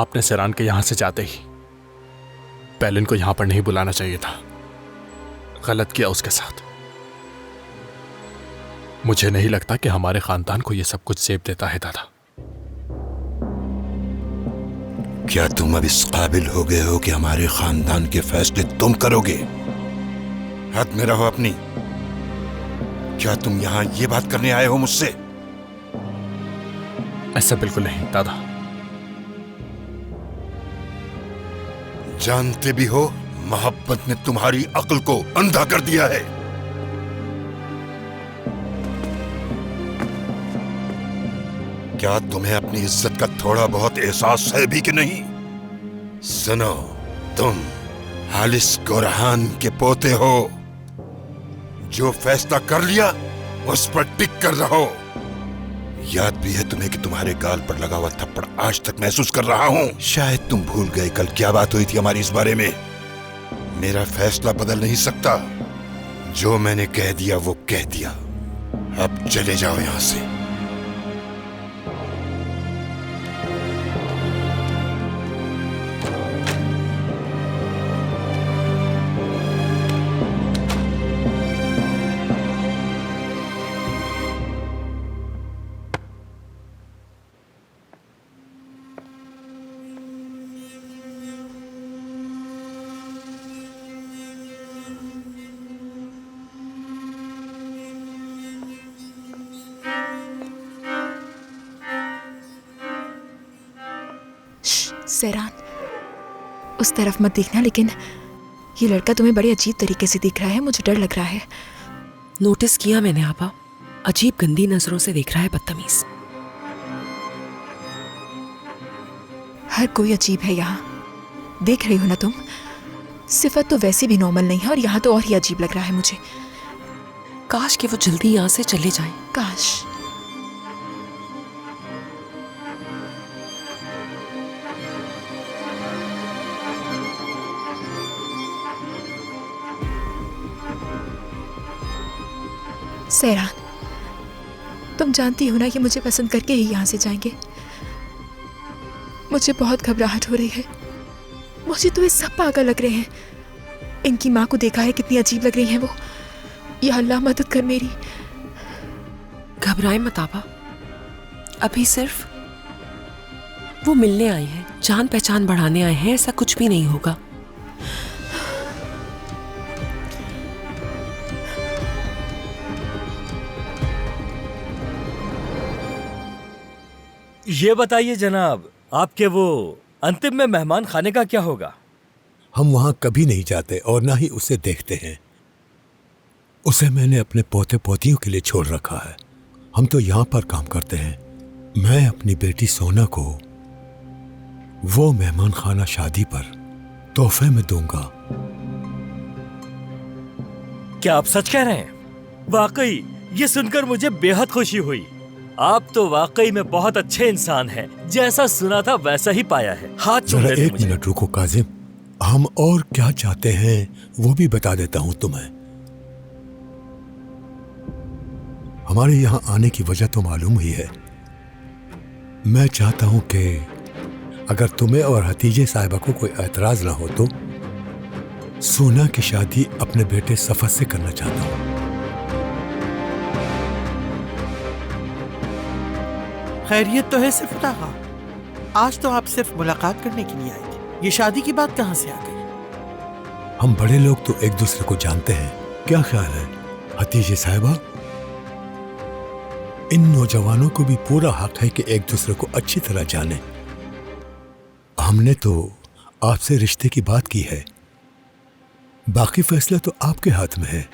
आपने सेरान के यहां से जाते ही पेलिन को यहां पर नहीं बुलाना चाहिए था। गलत किया उसके साथ। मुझे नहीं लगता कि हमारे खानदान को यह सब कुछ सेब देता है दादा। क्या तुम अब इस काबिल हो गए हो कि हमारे खानदान के फैसले तुम करोगे? हद में रहो अपनी। क्या तुम यहां ये बात करने आए हो मुझसे? ऐसा बिल्कुल नहीं दादा। जानते भी हो, मोहब्बत ने तुम्हारी अक्ल को अंधा कर दिया है। क्या तुम्हें अपनी इज्जत का थोड़ा बहुत एहसास है भी कि नहीं? सुनो, तुम हालिस गोरहान के पोते हो। जो फैसला कर लिया उस पर टिक कर रहो। याद भी है तुम्हें कि तुम्हारे गाल पर लगा हुआ थप्पड़ आज तक महसूस कर रहा हूं। शायद तुम भूल गए कल क्या बात हुई थी हमारी इस बारे में। मेरा फैसला बदल नहीं सकता। जो मैंने कह दिया वो कह दिया। अब चले जाओ यहां से। सेरान, उस तरफ मत देखना, लेकिन ये लड़का तुम्हें बड़े अजीब तरीके से दिख रहा है। मुझे डर लग रहा है। नोटिस किया मैंने आपा। अजीब गंदी नजरों से देख रहा है, बदतमीज। हर कोई अजीब है यहाँ। देख रही हो ना तुम? सिफत तो वैसे भी नॉर्मल नहीं है और यहाँ तो और ही अजीब लग रहा है मुझे। काश कि वो जल्दी यहाँ से चले जाएं। काश। सेरान, तुम जानती हो ना कि मुझे पसंद करके ही यहाँ से जाएंगे। मुझे बहुत घबराहट हो रही है। मुझे तो ये सब पागल लग रहे हैं। इनकी माँ को देखा है, कितनी अजीब लग रही है वो। या अल्लाह मदद कर मेरी। घबराए मत आपा। अभी सिर्फ वो मिलने आए हैं, जान पहचान बढ़ाने आए हैं। ऐसा कुछ भी नहीं होगा। ये बताइए जनाब, आपके वो अंतिम में मेहमान खाने का क्या होगा? हम वहां कभी नहीं जाते और ना ही उसे देखते हैं। उसे मैंने अपने पोते पोतियों के लिए छोड़ रखा है। हम तो यहाँ पर काम करते हैं। मैं अपनी बेटी सोना को वो मेहमान खाना शादी पर तोहफे में दूंगा। क्या आप सच कह रहे हैं? वाकई ये सुनकर मुझे बेहद खुशी हुई। आप तो वाकई में बहुत अच्छे इंसान हैं। जैसा सुना था वैसा ही पाया है। हाथ चूम जरा लेते एक मुझे। मिनट रुको काजिम, हम और क्या चाहते हैं वो भी बता देता हूं तुम्हें। हमारे यहाँ आने की वजह तो मालूम ही है। मैं चाहता हूं कि अगर तुम्हें और हतीजे साहिबा को कोई एतराज ना हो तो सोना की शादी अपने बेटे सफद से करना चाहता हूं। खैरियत तो है सिर्फ आगा। आज तो आप सिर्फ मुलाकात करने के लिए आए थे। ये शादी की बात कहाँ से आ गई? हम बड़े लोग तो एक दूसरे को जानते हैं। क्या ख्याल है हतीजे साहिबा? इन नौजवानों को भी पूरा हक है कि एक दूसरे को अच्छी तरह जाने। हमने तो आपसे रिश्ते की बात की है, बाकी फैसला तो आपके हाथ में है।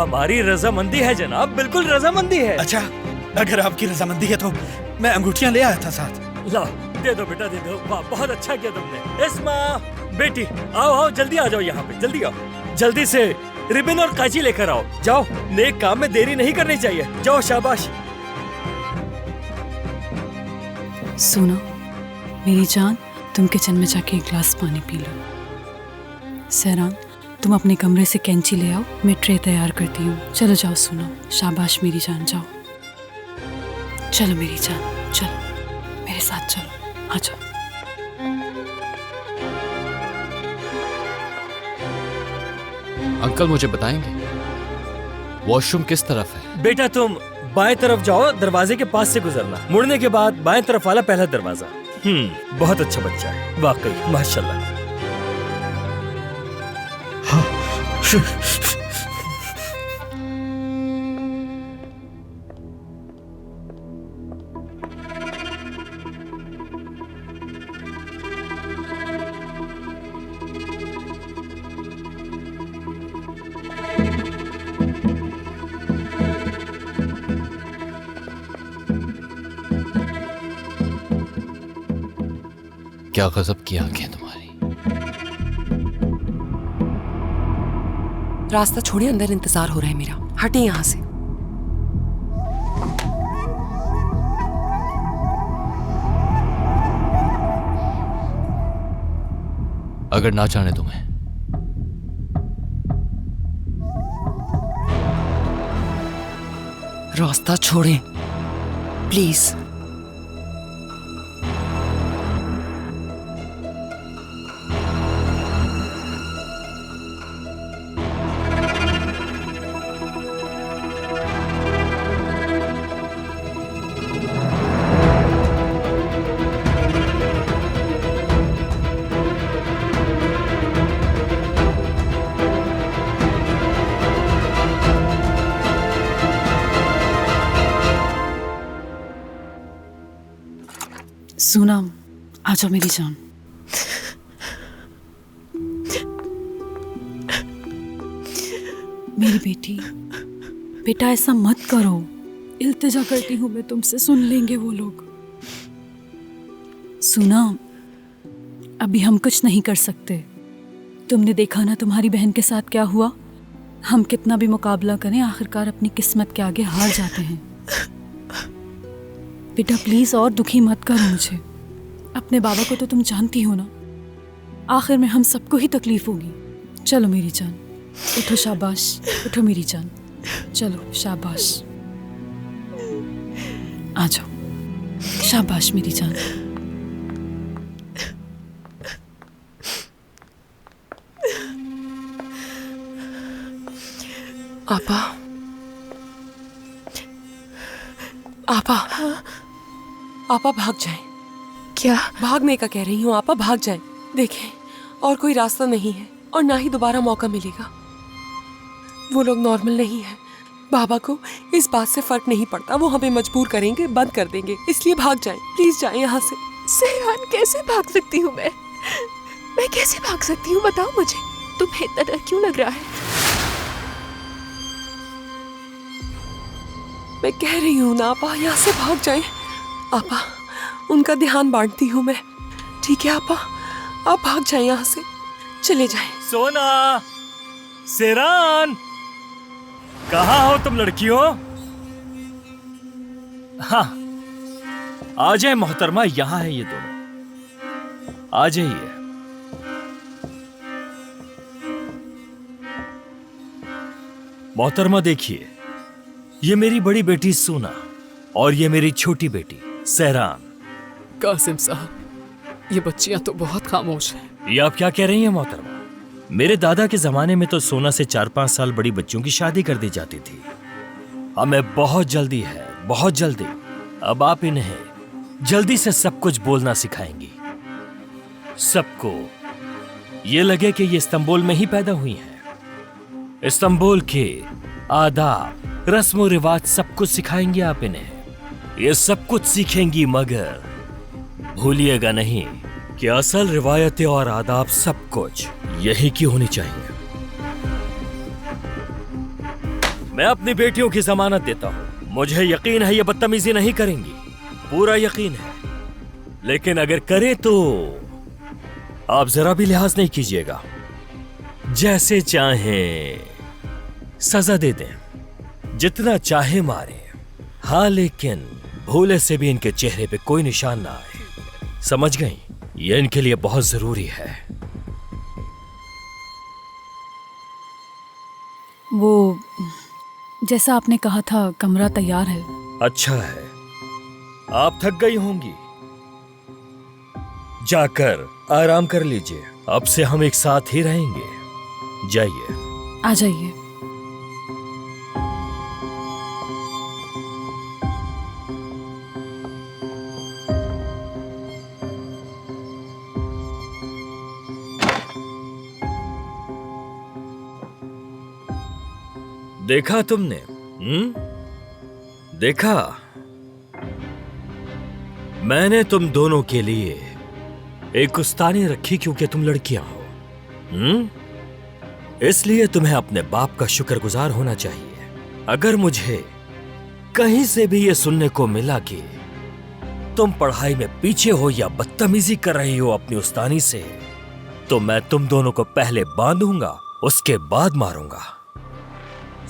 हमारी रजामंदी है जनाब, बिल्कुल रजामंदी है। अच्छा, अगर आपकी रजामंदी है तो मैं अंगूठियां ले आया था साथ। ला, दे दो बेटा, दे दो। वाह, बहुत अच्छा किया तुमने। इस्मा, बेटी आओ आओ, जल्दी आ जाओ यहाँ पे, जल्दी आओ, जल्दी से रिबन और कांची लेकर आओ। जाओ, नेक काम में देरी नहीं करनी चाहिए। जाओ, शाबाश। सुनो मेरी जान, तुम किचन में जाके एक ग्लास पानी पी लो। सहरान, तुम अपने कमरे से कैंची ले आओ, मैं ट्रे तैयार करती हूँ। चलो जाओ। सुनो, शाबाश मेरी जान, जाओ। चलो मेरी जान, चलो मेरे साथ चलो, आ जाओ। अंकल मुझे बताएंगे वॉशरूम किस तरफ है? बेटा तुम बाएं तरफ जाओ, दरवाजे के पास से गुजरना, मुड़ने के बाद बाएं तरफ वाला पहला दरवाजा। बहुत अच्छा बच्चा है, वाकई माशाल्लाह। क्या गजब की आंखें तुम्हारी। रास्ता छोड़िए, अंदर इंतजार हो रहा है मेरा, हटिए यहाँ से। अगर ना जाने तुम्हें, रास्ता छोड़ें प्लीज। सुना, आ जाओ मेरी जान। मेरी बेटी, बेटा ऐसा मत करो, इल्तिजा करती हूँ मैं तुमसे, सुन लेंगे वो लोग। सुना, अभी हम कुछ नहीं कर सकते। तुमने देखा ना तुम्हारी बहन के साथ क्या हुआ। हम कितना भी मुकाबला करें, आखिरकार अपनी किस्मत के आगे हार जाते हैं। बेटा प्लीज और दुखी मत करो मुझे। अपने बाबा को तो तुम जानती हो ना, आखिर में हम सबको ही तकलीफ होगी। चलो मेरी जान, उठो, शाबाश, उठो मेरी जान, चलो शाबाश, आ जाओ, शाबाश मेरी जान। आपा, आपा, आपा भाग जाएं। क्या? भागने का कह रही हूँ आपा, भाग जाएं। देखें, और कोई रास्ता नहीं है और ना ही दोबारा मौका मिलेगा। वो लोग नॉर्मल नहीं है। बाबा को इस बात से फर्क नहीं पड़ता, वो हमें मजबूर करेंगे, बंद कर देंगे, इसलिए भाग जाएं, प्लीज जाएं यहाँ से। सहरान, कैसे भाग सकती हूँ मैं कैसे भाग सकती हूँ, बताओ मुझे। तुम्हें इतना डर क्यों लग रहा है? मैं कह रही हूँ ना आपा, यहाँ से भाग जाएं। आपा, उनका ध्यान बांटती हूँ मैं, ठीक है आपा? आप भाग जाएं यहाँ से, चले जाएं। सोना, सेरान, कहाँ हो तुम लड़कियों? हाँ, आ जाए मोहतरमा, यहाँ है ये दोनों, आ जाइए। मोहतरमा देखिए, ये मेरी बड़ी बेटी सोना और ये मेरी छोटी बेटी सहरान। कासिम साहब, ये बच्चियां तो बहुत खामोश हैं। ये आप क्या कह रही हैं मोहतरमा? मेरे दादा के जमाने में तो सोना से 4-5 साल बड़ी बच्चियों की शादी कर दी जाती थी। हमें बहुत जल्दी है, बहुत जल्दी। अब आप इन्हें जल्दी से सब कुछ बोलना सिखाएंगी। सबको ये लगे कि ये इस्तांबुल में ही पैदा हुई हैं। इस्तांबुल के आदाब, रस्म और रिवाज सब कुछ सिखाएंगे आप इन्हें। ये सब कुछ सीखेंगी, मगर भूलिएगा नहीं कि असल रिवायतें और आदाब सब कुछ यही की होनी चाहिए। मैं अपनी बेटियों की जमानत देता हूं। मुझे यकीन है ये बदतमीजी नहीं करेंगी, पूरा यकीन है। लेकिन अगर करे तो आप जरा भी लिहाज नहीं कीजिएगा। जैसे चाहें सजा दे दें, जितना चाहे मारे, हाँ लेकिन भूले से भी इनके चेहरे पे कोई निशान ना आए। समझ गई? ये इनके लिए बहुत जरूरी है। वो जैसा आपने कहा था, कमरा तैयार है। अच्छा है, आप थक गई होंगी, जाकर आराम कर लीजिए। अब से हम एक साथ ही रहेंगे। जाइए। आ जाइए। देखा तुमने? देखा? मैंने तुम दोनों के लिए एक उस्तानी रखी क्योंकि तुम लड़कियां हो। इसलिए तुम्हें अपने बाप का शुक्रगुजार होना चाहिए। अगर मुझे कहीं से भी यह सुनने को मिला कि तुम पढ़ाई में पीछे हो या बदतमीजी कर रही हो अपनी उस्तानी से, तो मैं तुम दोनों को पहले बांधूंगा, उसके बाद मारूंगा।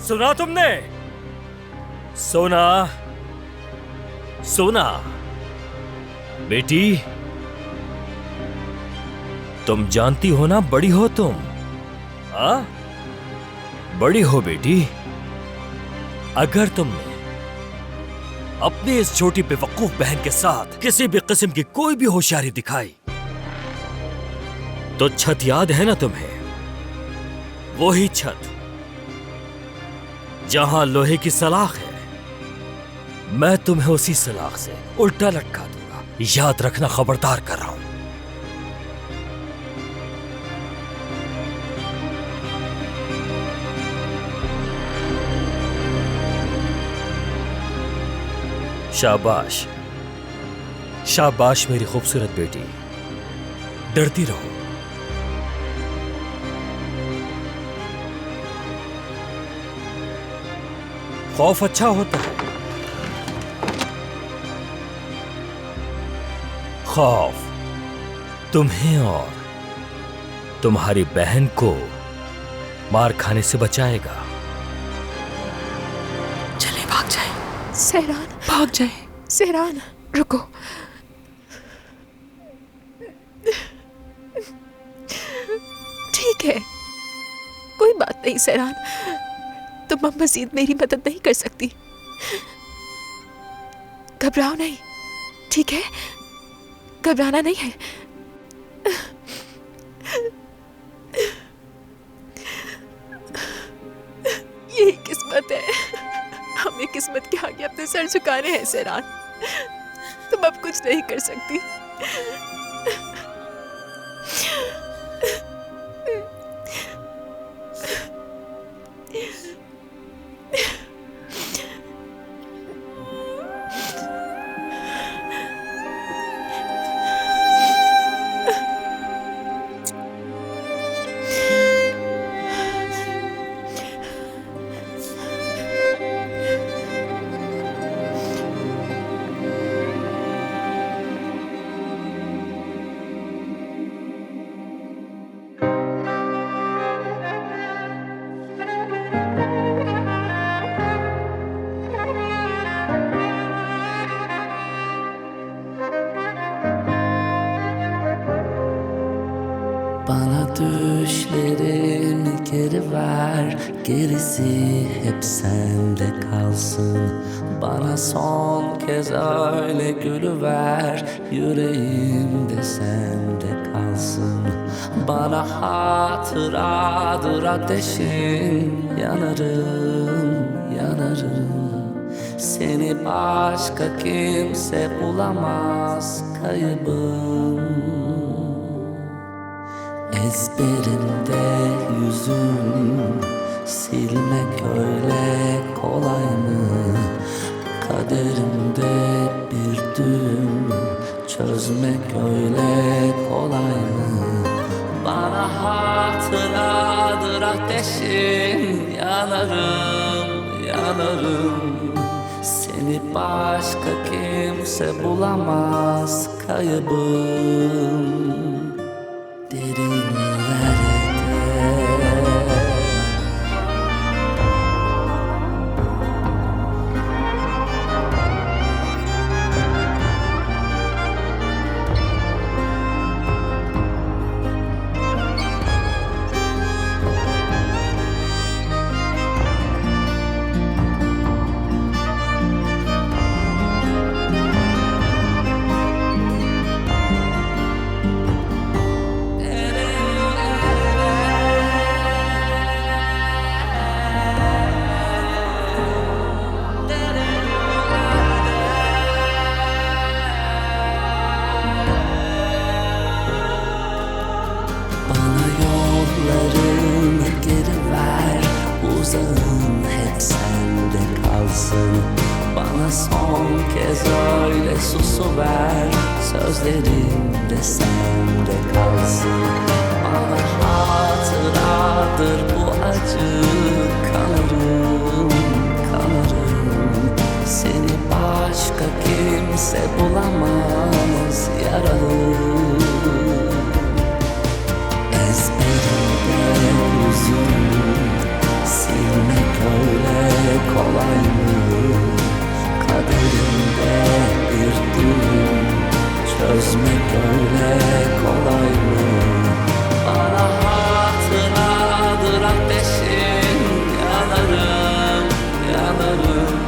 सुना तुमने? सोना, सोना बेटी, तुम जानती हो ना, बड़ी हो तुम। हाँ, बड़ी हो बेटी। अगर तुमने अपनी इस छोटी बेवकूफ बहन के साथ किसी भी किस्म की कोई भी होशियारी दिखाई, तो छत याद है ना तुम्हें? वही छत जहां लोहे की सलाख है, मैं तुम्हें उसी सलाख से उल्टा लटका दूंगा। याद रखना, खबरदार कर रहा हूं। शाबाश, शाबाश मेरी खूबसूरत बेटी। डरती रहो। खौफ अच्छा होता है। खौफ तुम्हें और तुम्हारी बहन को मार खाने से बचाएगा। चले भाग जाए। सहरान, भाग जाए। सहरान, रुको। ठीक है, कोई बात नहीं सहरान, तुम अब मजीद मेरी मदद नहीं कर सकती। घबराओ नहीं, ठीक है? घबराना नहीं है। यही किस्मत है, हमें किस्मत के आगे अपने सर झुकाने हैं सहरान। तुम अब कुछ नहीं कर सकती। Bana düşlerimi geri ver, gerisi hep sende kalsın. Bana son kez öyle gülüver, yüreğimde sende kalsın. Bana hatıradır ateşin, yanarım, yanarım. Seni başka kimse bulamaz, kaybım. Ezberimde yüzüm, silmek öyle kolay mı? Kaderimde bir düğüm, çözmek öyle kolay mı? Bana hatıradır ateşin, yanarım, yanarım. Seni başka kimse bulamaz, kaybım. kalsın. Bana son kez öyle susuver, sözlerimde sende kalsın. Bana hatıradır bu acı, kanarım, kanarım. Seni başka kimse bulamaz yaralı. Ezberimde yüzüm, silmek öyle kolay mı? Kaderimde bir düğüm, çözmek öyle kolay mı? Bana hatıradır ateşin, yanarım, yanarım.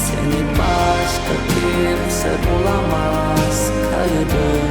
Seni başka kimse bulamaz kaybım.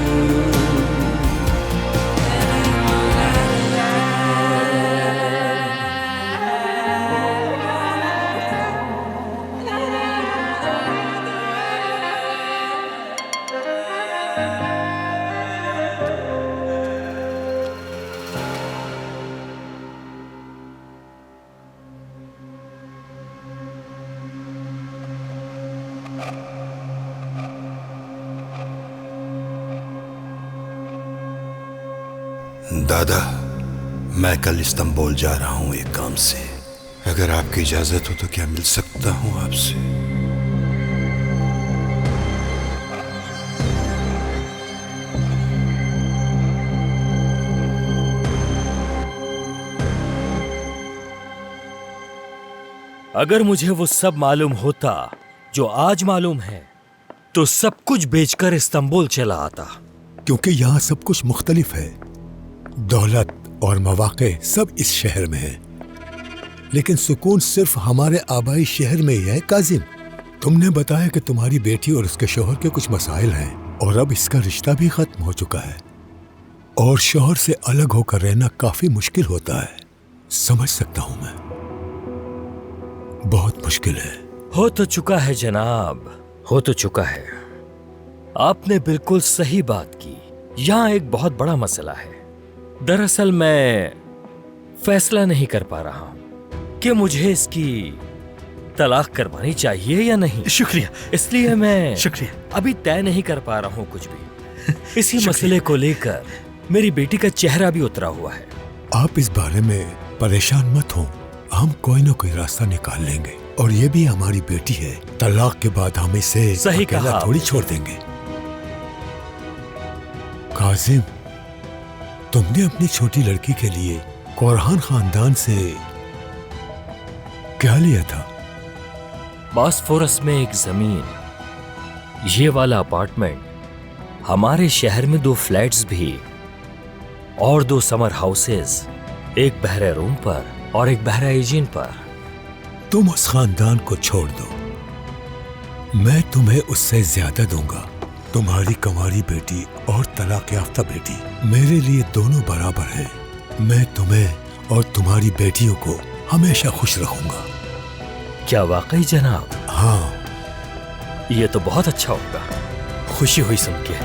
दादा, मैं कल Istanbul जा रहा हूँ एक काम से। अगर आपकी इजाजत हो तो क्या मिल सकता हूँ आपसे? अगर मुझे वो सब मालूम होता जो आज मालूम है तो सब कुछ बेचकर इस्तांबुल चला आता। क्योंकि यहाँ सब कुछ मुख्तलिफ है। दौलत और मौके सब इस शहर में है, लेकिन सुकून सिर्फ हमारे आबाई शहर में ही है। काजिम, तुमने बताया कि तुम्हारी बेटी और उसके शोहर के कुछ मसाइल हैं और अब इसका रिश्ता भी खत्म हो चुका है और शोहर से अलग होकर रहना काफी मुश्किल होता है। समझ सकता हूं मैं, बहुत मुश्किल है। हो तो चुका है जनाब, हो तो चुका है। आपने बिल्कुल सही बात की। यहाँ एक बहुत बड़ा मसला है। दरअसल मैं फैसला नहीं कर पा रहा हूं कि मुझे इसकी तलाक करवानी चाहिए या नहीं। शुक्रिया। इसलिए मैं शुक्रिया। अभी तय नहीं कर पा रहा हूं कुछ भी। इसी मसले को लेकर मेरी बेटी का चेहरा भी उतरा हुआ है। आप इस बारे में परेशान मत हो, हम कोई ना कोई रास्ता निकाल लेंगे। और ये भी हमारी बेटी है, तलाक के बाद हम इसे सही अकेला कहा थोड़ी छोड़ देंगे। काजिम, तुमने अपनी छोटी लड़की के लिए कोरहान खानदान से क्या लिया था? बॉस्फोरस में एक जमीन, ये वाला अपार्टमेंट, हमारे शहर में 2 फ्लैट्स भी और 2 समर हाउसेस, एक बहरा रूम पर और एक बहरा एजिन पर। तुम उस खानदान को छोड़ दो, मैं तुम्हें उससे ज्यादा दूंगा। तुम्हारी कंवारी बेटी और तलाक याफ्ता बेटी मेरे लिए दोनों बराबर हैं। मैं तुम्हें और तुम्हारी बेटियों को हमेशा खुश रखूंगा। क्या वाकई जनाब? हाँ, ये तो बहुत अच्छा होगा। खुशी हुई सुन के।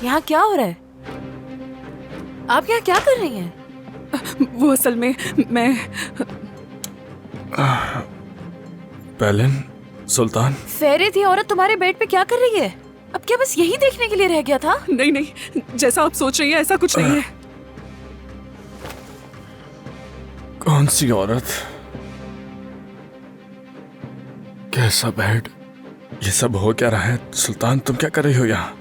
यहाँ क्या हो रहा है? आप यहाँ क्या कर रही हैं? वो असल में मैं पेलिन, सुल्तान। फेरित, ये औरत तुम्हारे बेड पे क्या कर रही है? अब क्या बस यही देखने के लिए रह गया था? नहीं नहीं, जैसा आप सोच रही हैं ऐसा कुछ नहीं है। कौन सी औरत? कैसा बेड? ये सब हो क्या रहा है? सुल्तान, तुम क्या कर रही हो यहाँ?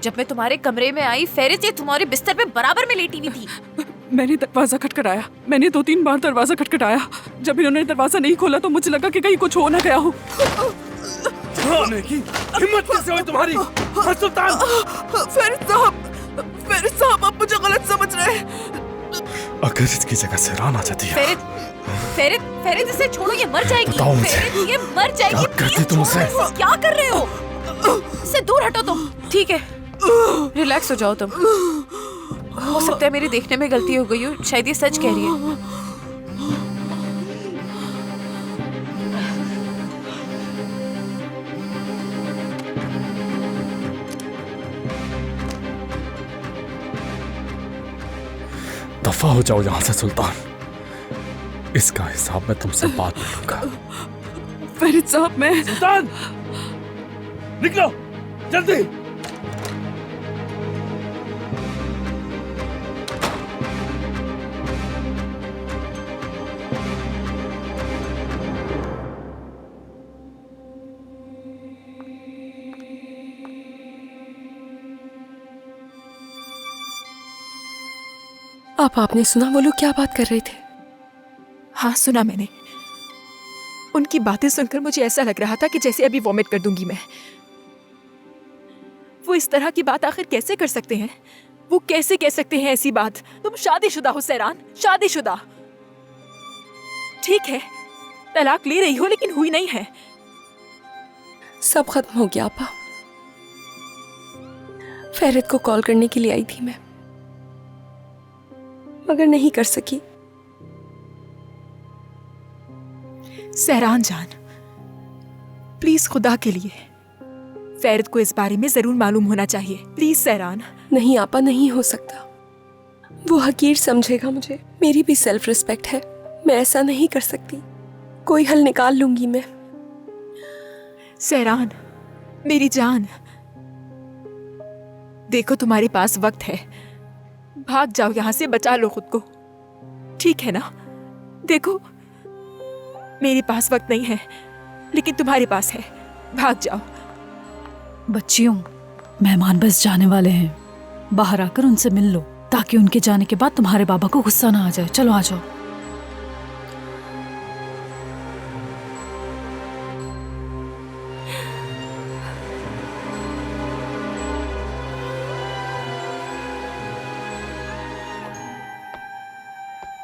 जब मैं तुम्हारे कमरे में आई, फेरित ये तुम्हारे बिस्तर पे बराबर में लेटी हुई थी। मैंने दरवाजा खटखटाया, मैंने 2-3 बार दरवाजा खटखटाया। जब इन्होंने दरवाजा नहीं खोला तो मुझे लगा कि कहीं कुछ हो ना गया हो। हिम्मत कैसे हुई तुम्हारी? सुल्तान! फेरित साहब, आप मुझे गलत समझ रहे हैं। अगर इसकी जगह सेरान आ जाती है। फेरित इसे छोड़ो, ये मर जाएगी। बताओ मुझे। फेरित, ये मर जाएगी। क्या करते तुम उसे? क्या कर रहे हो? इससे दूर हटो तुम। ठीक है, रिलैक्स हो जाओ तुम। हो सकता है मेरी देखने में गलती हो गई हो, शायद ये सच कह रही है। दफा हो जाओ यहाँ से सुल्तान। इसका हिसाब मैं तुमसे बाद में लूंगा। फेरित साहब, मैं सुल्तान, निकलो जल्दी। आपने सुना वो लोग क्या बात कर रहे थे? हाँ, सुना मैंने। उनकी बातें सुनकर मुझे ऐसा लग रहा था कि जैसे अभी वॉमिट कर दूंगी मैं। वो इस तरह की बात आखिर कैसे कर सकते हैं? वो कैसे कह सकते हैं ऐसी बात? तुम शादीशुदा हो सैरान, शादीशुदा। ठीक है, तलाक ले रही हो लेकिन हुई नहीं है। सब खत्म हो गया आपा। फेरित को कॉल करने के लिए आई थी मैं, मगर नहीं कर सकी। सहरान जान, प्लीज खुदा के लिए फेरित को इस बारे में जरूर मालूम होना चाहिए। प्लीज सहरान। नहीं आपा, नहीं हो सकता। वो हकीर समझेगा मुझे। मेरी भी सेल्फ रिस्पेक्ट है, मैं ऐसा नहीं कर सकती। कोई हल निकाल लूंगी मैं। सहरान, मेरी जान, देखो तुम्हारे पास वक्त है। भाग जाओ यहाँ से, बचा लो खुद को, ठीक है ना? देखो, मेरे पास वक्त नहीं है लेकिन तुम्हारे पास है। भाग जाओ। बच्चियों, मेहमान बस जाने वाले हैं, बाहर आकर उनसे मिल लो ताकि उनके जाने के बाद तुम्हारे बाबा को गुस्सा ना आ जाए। चलो आ जाओ।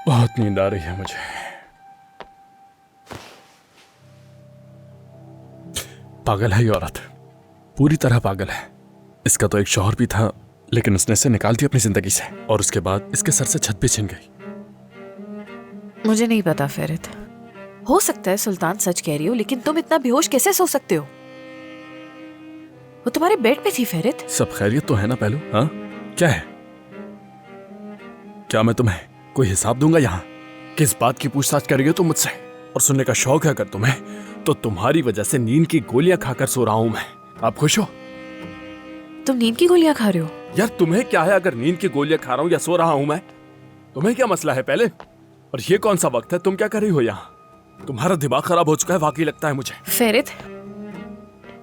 बहुत नींद आ रही है मुझे। पागल है ये औरत, पूरी तरह पागल है। इसका तो एक शौहर भी था लेकिन उसने इसे निकाल दिया अपनी जिंदगी से, और उसके बाद इसके सर से छत भी छिन गई। मुझे नहीं पता फेरित, हो सकता है सुल्तान सच कह रही हो, लेकिन तुम इतना बेहोश कैसे सो सकते हो? वो तुम्हारे बेड पे थी फेरित। सब खैरियत तो है ना पहलू? हाँ, क्या है? क्या मैं तुम्हें कोई हिसाब दूंगा यहाँ? किस बात की पूछताछ कर रही हो तुम मुझसे? और सुनने का शौक है अगर तुम्हें, तो तुम्हारी वजह से नींद की गोलियां खाकर सो रहा हूं मैं। आप खुश हो? तुम नींद की गोलियां खा रहे हो? यार तुम्हें क्या है अगर नींद की गोलियां खा रहा हूं या सो रहा हूं मैं? तुम्हें क्या मसला है पहले? और ये कौन सा वक्त है? तुम क्या कर रही हो यहाँ? तुम्हारा दिमाग खराब हो चुका है वाकई लगता है मुझे। फेरित,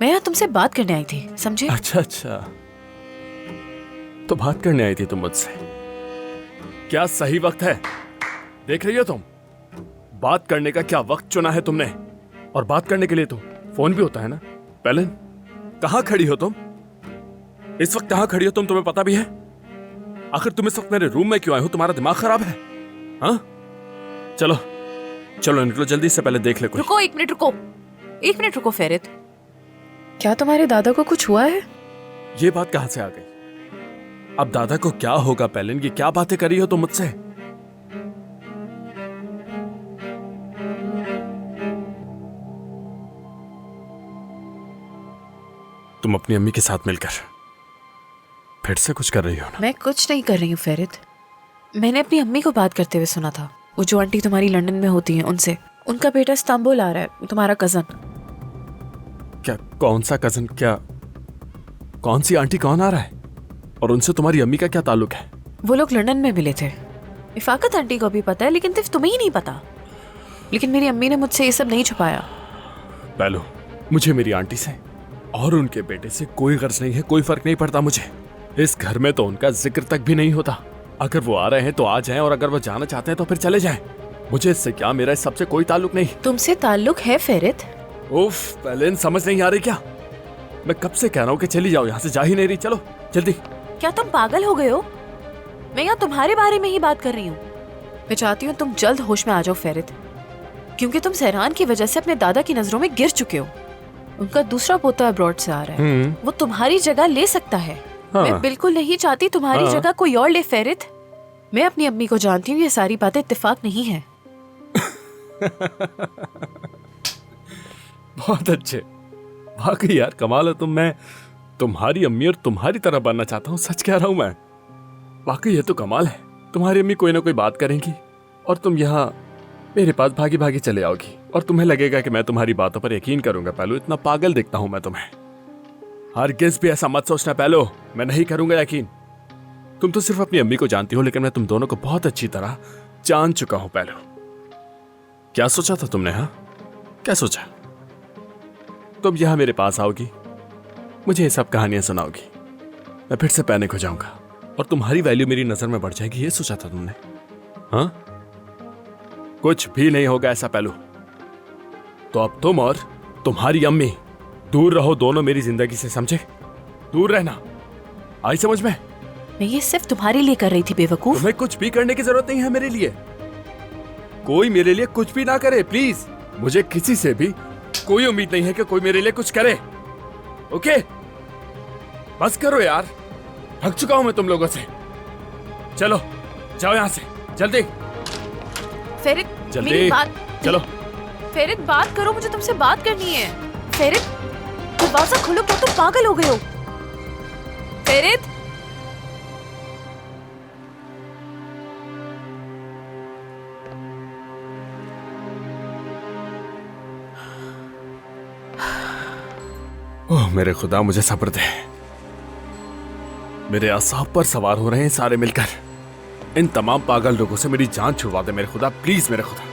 मैं यहाँ तुमसे बात करने आई थी, समझे? अच्छा अच्छा, तो बात करने आई थी तुम मुझसे। क्या सही वक्त है? देख रही हो तुम, बात करने का क्या वक्त चुना है तुमने? और बात करने के लिए तो फोन भी होता है ना। पेलिन, कहाँ खड़ी हो तुम? इस वक्त कहाँ खड़ी हो तुम? तुम्हें पता भी है? आखिर तुम इस वक्त मेरे रूम में क्यों आए हो? तुम्हारा दिमाग खराब है? हाँ, चलो चलो निकलो जल्दी, से पहले देख ले कोई। रुको, 1 मिनट रुको, 1 मिनट रुको फेरित। क्या तुम्हारे दादा को कुछ हुआ है? ये बात कहां से आ गई? अब दादा को क्या होगा पेलिन? ये क्या बातें करी हो तुम मुझसे? तुम अपनी अम्मी के साथ मिलकर फिर से कुछ कर रही हो ना? मैं कुछ नहीं कर रही हूँ फेरित। मैंने अपनी अम्मी को बात करते हुए सुना था, वो जो आंटी तुम्हारी लंदन में होती हैं उनसे। उनका बेटा इस्तांबुल आ रहा है, तुम्हारा कजन। क्या? कौन सा कजन? क्या कौन सी आंटी? कौन आ रहा है? और उनसे तुम्हारी अम्मी का क्या ताल्लुक है? वो लोग लंदन में मिले थे। इफाकत आंटी को भी पता है, लेकिन सिर्फ तुम्हें ही नहीं पता। लेकिन मेरी अम्मी ने मुझसे ये सब नहीं छुपाया। पहलू, मुझे मेरी आंटी से और उनके बेटे से कोई गर्ज नहीं है, कोई फर्क नहीं पड़ता मुझे। इस घर में तो उनका जिक्र तक भी नहीं होता। अगर वो आ रहे हैं तो आ जाएं, और अगर वो जाना चाहते हैं तो फिर चले जाएं। मुझे इससे क्या, मेरा इस सबसे कोई ताल्लुक नहीं। तुमसे ताल्लुक है फेरित? उफ, पहले समझ नहीं आ रही क्या? मैं कब से कह रहा हूँ कि चली जाओ यहाँ से, जा ही नहीं रही। चलो जल्दी। क्या तुम पागल हो गए हो? मैं यहाँ तुम्हारे बारे में ही बात कर रही हूँ। मैं चाहती हूँ तुम जल्द होश में आ जाओ फेरित, क्योंकि तुम सहरान की वजह से अपने दादा की नजरों में गिर चुके हो। उनका दूसरा पोता अब्रॉड से आ रहा है, वो तुम्हारी जगह ले सकता है। हाँ। मैं बिल्कुल नहीं चाहती तुम्हारी जगह कोई और ले फेरित। मैं अपनी अम्मी को जानती हूँ, ये सारी बातें इत्तेफाक नहीं है। बहुत अच्छे, वाकई यार कमाल हो तुम। मैं तुम्हारी अम्मी और तुम्हारी तरह बनना चाहता हूँ, सच कह रहा हूँ मैं। वाकई ये तो कमाल है। तुम्हारी अम्मी कोई ना कोई बात करेंगी और तुम यहाँ मेरे पास भागी भागी चले आओगी, और तुम्हें लगेगा कि मैं तुम्हारी बातों पर यकीन करूंगा। पहलू, इतना पागल दिखता हूं मैं तुम्हें? हरगिज़ भी ऐसा मत सोचना पहलू, मैं नहीं करूंगा यकीन। तुम तो सिर्फ अपनी अम्मी को जानती हो, लेकिन मैं तुम दोनों को बहुत अच्छी तरह जान चुका हूं। पहलू, क्या सोचा था तुमने? हाँ, क्या सोचा? तुम यहां मेरे पास आओगी, मुझे ये सब कहानियां सुनाओगी, मैं फिर से पैनिक हो जाऊंगा और तुम्हारी वैल्यू मेरी नजर में बढ़ जाएगी। ये सोचा था तुमने? हाँ, कुछ भी नहीं होगा ऐसा पहलू। तो अब तुम और तुम्हारी अम्मी दूर रहो, दोनों मेरी जिंदगी से, समझे? दूर रहना, आई समझ में? मैं ये सिर्फ तुम्हारे लिए कर रही थी बेवकूफ। तुम्हें कुछ भी करने की जरूरत नहीं है मेरे लिए। कोई मेरे लिए कुछ भी ना करे प्लीज। मुझे किसी से भी कोई उम्मीद नहीं है कि कोई मेरे लिए कुछ करे। ओके, बस करो यार, थक चुका हूं मैं तुम लोगों से। चलो जाओ यहां से जल्दी फेरित, जल्दी मेरी बात चलो। फेरित बात करो, मुझे तुमसे बात करनी है। फेरित, दरवाजा खोलो, क्या तुम पागल हो गए हो? फेरित, ओह मेरे खुदा, मुझे सब्र दे। मेरे असाब पर सवार हो रहे हैं सारे मिलकर। इन तमाम पागल लोगों से मेरी जान छुड़वा दे मेरे खुदा, प्लीज मेरे खुदा।